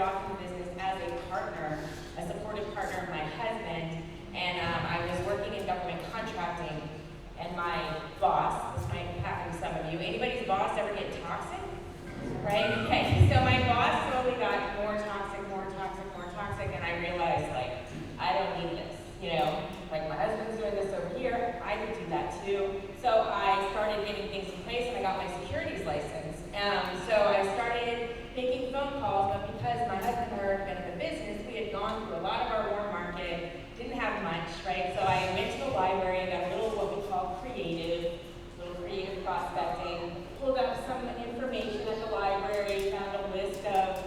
off in the business as a partner, a supportive partner of my husband, and I was working in government contracting, and my boss, this might happen to some of you, anybody's boss ever get toxic? Right? Okay, so my boss slowly got more toxic, and I realized, like, I don't need this, like my husband's doing this over here, I could do that too. So I started getting things in place, and I got my securities license. So I started making phone calls, but because my husband and I had been in the business, we had gone through a lot of our warm market, didn't have much, right? So I went to the library, got a little what we call creative prospecting, pulled up some information at the library, found a list of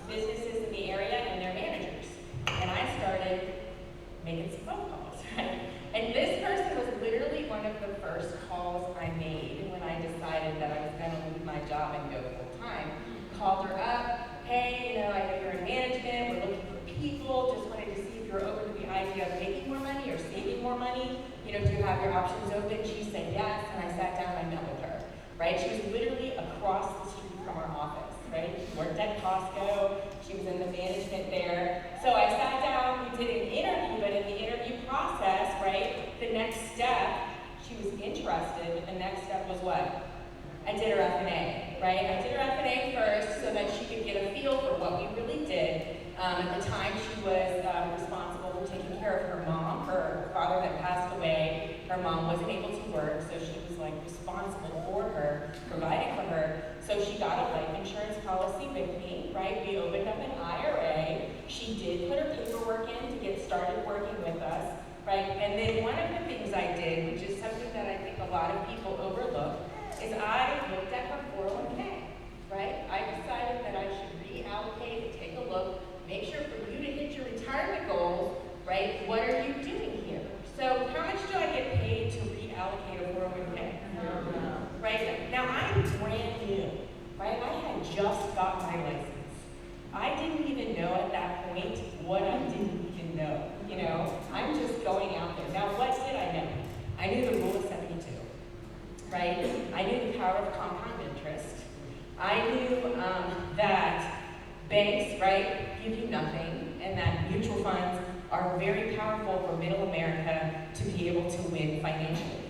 businesses in the area and their managers. And I started making some phone calls, right? And this person was literally one of the first calls I made when I decided that I was going to leave my job and go full-time. Called her up, hey, I know you're in management, we're looking for people, just wanted to see if you're open to the idea of making more money or saving more money. Do you have your options open? She said yes, and I sat down and I met with her, right? She was literally across the street from our office, right? She worked at Costco, she was in the management there. So I sat down, we did an interview, but in the interview process, right, the next step, she was interested, but the next step was what? I did her F&A, right? I did her F&A first so that she could get a feel for what we really did. At the time, she was responsible for taking care of her mom. Her father had passed away. Her mom wasn't able to work, so she was responsible for her, providing for her. So she got a life insurance policy with me, right? We opened up an IRA. She did put her paperwork in to get started working with us, right? And then one of the things I did, which is something that I think a lot of people overlook, is I looked at her 401k, right? I decided that I should reallocate and take a look, make sure for you to hit your retirement goals, right? What are you doing here? So how much do I get paid to reallocate a 401k? Right? Now I'm brand new, right? I had just got my license. I didn't even know at that point what I didn't even know, I'm just going out there. Now what did I know? I knew the rule of 72. Right? I knew the power of compound interest. I knew that banks, right, give you nothing, and that mutual funds are very powerful for middle America to be able to win financially.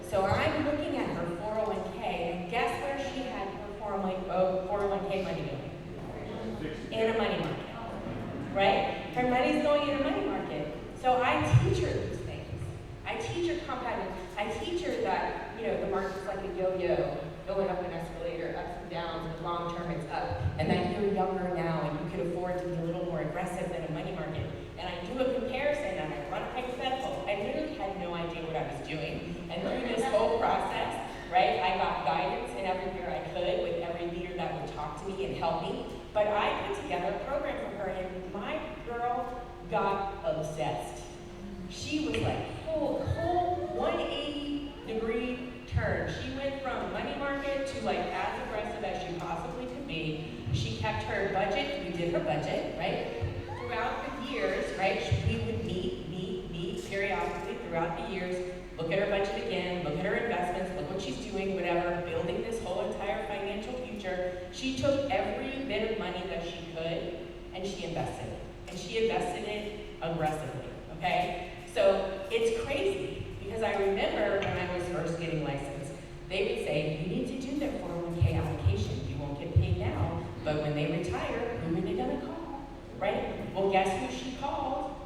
So I'm looking at her 401k, and guess where she had her 401k money going? In a money market, right? Her money's going in a money market. So I teach her these things. I teach her compounding. I teach her that, the market's like a yo-yo, going up an escalator, ups and downs, and long term it's up. And that you're younger now and you can afford to be a little more aggressive than a money market. And I do a comparison and I run a hypothetical. I literally had no idea what I was doing. And through this whole process, right, I got guidance in everywhere I could with every leader that would talk to me and help me. But I put together a program for her, and my girl got obsessed. She was like, whole 180-degree turn. She went from money market to as aggressive as she possibly could be. She kept her budget. We did her budget, right? Throughout the years, right, we would meet periodically throughout the years, look at her budget again, look at her investments, look what she's doing, whatever, building this whole entire financial future. She took every bit of money that she could and she invested it. And she invested it aggressively, okay? So it's crazy because I remember when I was first getting licensed, they would say, you need to do their 401k allocation. You won't get paid now, but when they retire, who are they gonna call, right? Well, guess who she called,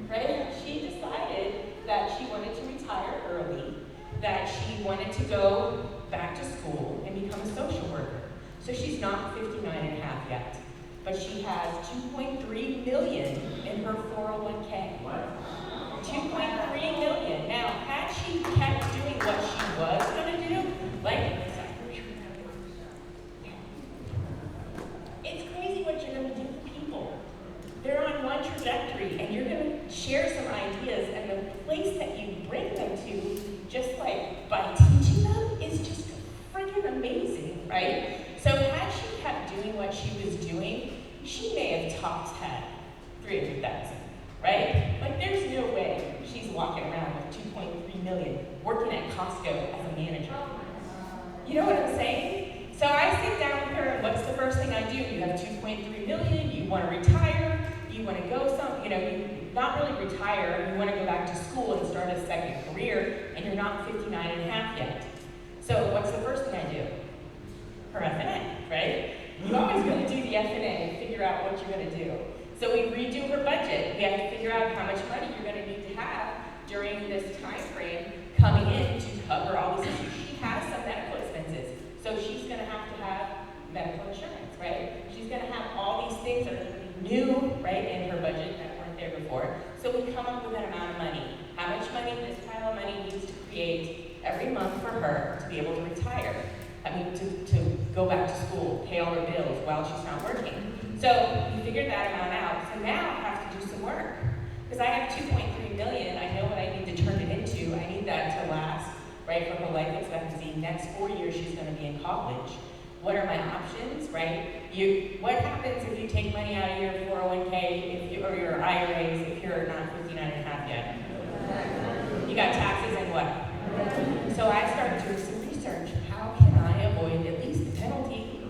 right? She decided that she wanted to retire early, that she wanted to go back to school and become a social worker. So she's not 59 and a half yet, but she has $2.3 million in her 401k. What? $2.3 million. Now, had she kept doing what she was going to do, it's crazy what you're going to do for people. They're on one trajectory, and you're going to share some ideas, and the place that you bring them to, just by teaching them, is just freaking amazing, right? So had she kept doing what she was doing, she may have topped had 300,000, right? There's no way she's walking around with $2.3 million, working at Costco as a manager. You know what I'm saying? So I sit down with her, and what's the first thing I do? You have $2.3 million, you you want to retire, you want to go you not really retire, you want to go back to school and start a second career, and you're not 59 and a half yet. So what's the first thing I do? Her F&A, right? You're always going to do the F&A and figure out what you're going to do. So we redo her budget. We have to figure out how much money you're going to need to have during this time frame coming in to cover all these issues. She has some medical expenses, so she's going to have medical insurance, right? She's going to have all these things that are going to be new, right, in her budget that weren't there before. So we come up with an amount of money. How much money this pile of money needs to create every month for her to be able to retire. To go back to school, pay all her bills while she's not working. So we figured that amount out. So now I have to do some work. Because I have 2.3 million, I know what I need to turn it into. I need that to last, right, for her life expectancy. Next 4 years, she's going to be in college. What are my options, right? What happens if you take money out of your 401k or your IRAs if you're not 59 and a half yet? You got taxes and what? So I started doing some research. How can I avoid at least the penalty?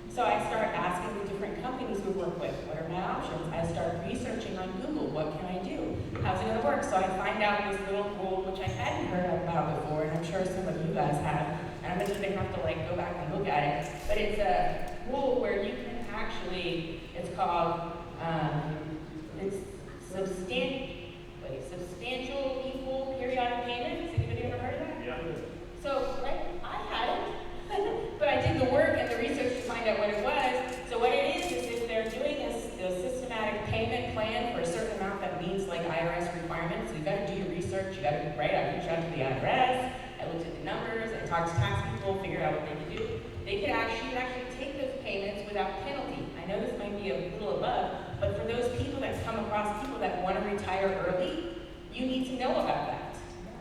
So I start asking the different companies we work with, what are my options? I start researching on Google, what can I do? How's it gonna work? So I find out this little rule, which I hadn't heard about before, and I'm sure some of you guys have, and I'm gonna have to go back and look at it, but it's a rule where you can actually, it's called, it's substantial equal periodic payments. Anybody ever heard of that? Yeah. So, right, I had it, but I did the work and the research to find out what it was. So what it is if they're doing a systematic payment plan for a certain amount that meets like IRS requirements, so you gotta do your research, you gotta, right, I reached out to the IRS, I looked at the numbers, I talked to tax people, figured out what they could do. They could actually take those payments without penalty. I know this might be a little above, but for those people that come across people that want to retire early, you need to know about that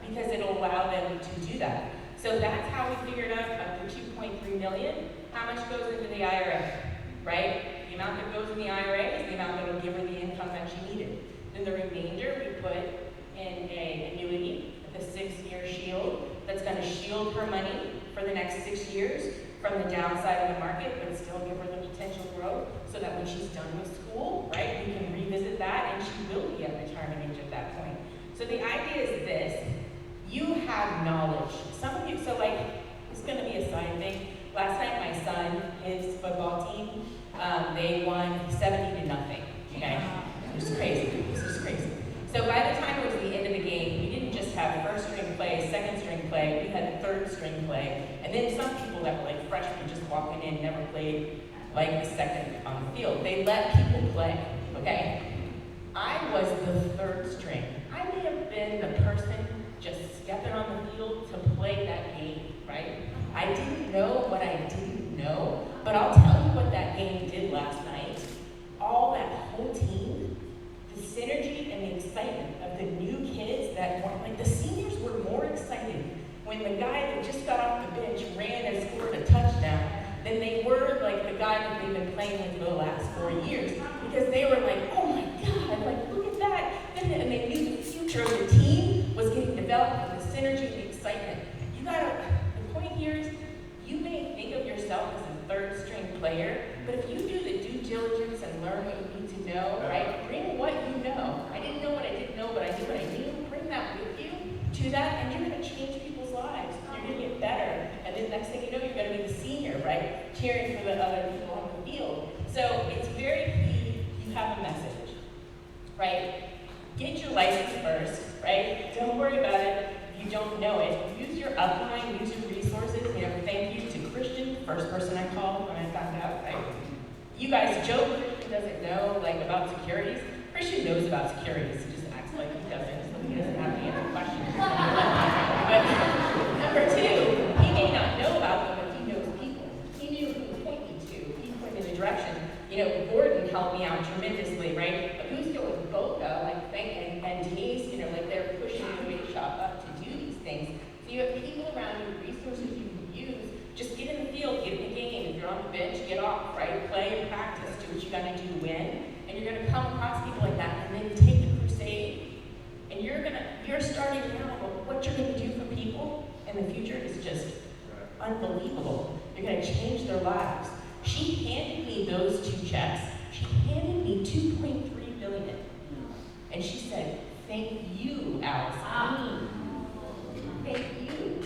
because it'll allow them to do that. So that's how we figured out the 2.3 million. How much goes into the IRA, right? The amount that goes in the IRA is the amount that will give her the income that she needed. Then the remainder we put in an annuity with a 6-year shield that's going to shield her money for the next 6 years from the downside of the market, but still give her the potential growth so that when she's done with school, right, we can revisit that and she will be at retirement age at that point. So the idea is this, you have knowledge. Some of you, so it's gonna be a side thing. Last night my son, his football team, they won 70-0, okay? It was crazy, this was crazy. So by the time it was the end of the game, we didn't just have first string play, second string play, we had third string play. And then some people that were like freshmen just walking in, never played like the second on the field. They let people play, okay? I was the third string. I may have been the person just stepping on the field to play that game, right? I didn't know what I didn't know, but I'll tell you what that game did last night. All that whole team, the synergy and the excitement of the new kids that were, like the seniors were more excited when the guy that just got off the bench ran and scored a touchdown than they were like the guy that they've been playing with for the last 4 years. Because they were like, oh my God, like look at that. And they knew the future of the team was getting developed with the synergy and the excitement. The point here is, you may think of yourself as a third string player, but if you do the due diligence and learn what you need to know, right, bring what you know. I didn't know what I didn't know, but I knew what I knew. Bring that with you to that, and you're going to change people's lives. You're going to get better. And then next thing you know, you're going to be the senior, right, cheering for the other people on the field. So it's very key you have a message, right? Get your license first, right? Don't worry about it if you don't know it. Use your upline, use your resources. Thank you to Christian, first person I called when I found out, right? You guys joke Christian doesn't know about securities. Christian knows about securities. He just acts like he doesn't, so he doesn't have to answer questions. But number two, he may not know about them, but he knows people. He knew who to point me to. He pointed in the direction. Gordon helped me out tremendously, right? But who's going with Boca, and Denise, they're pushing the big shop up to do these things. So you have people around you, resources you can use. Just get in the field, get in the game. If you're on the bench, get off, right? Play and practice, do what you gotta do to win. And you're gonna come across people like that, and then take the crusade. And you're starting now, but what you're gonna do for people in the future is just unbelievable. You're gonna change their lives. She handed me those 2 checks. She handed me $2.3 billion. And she said, thank you, Alisson. Thank you.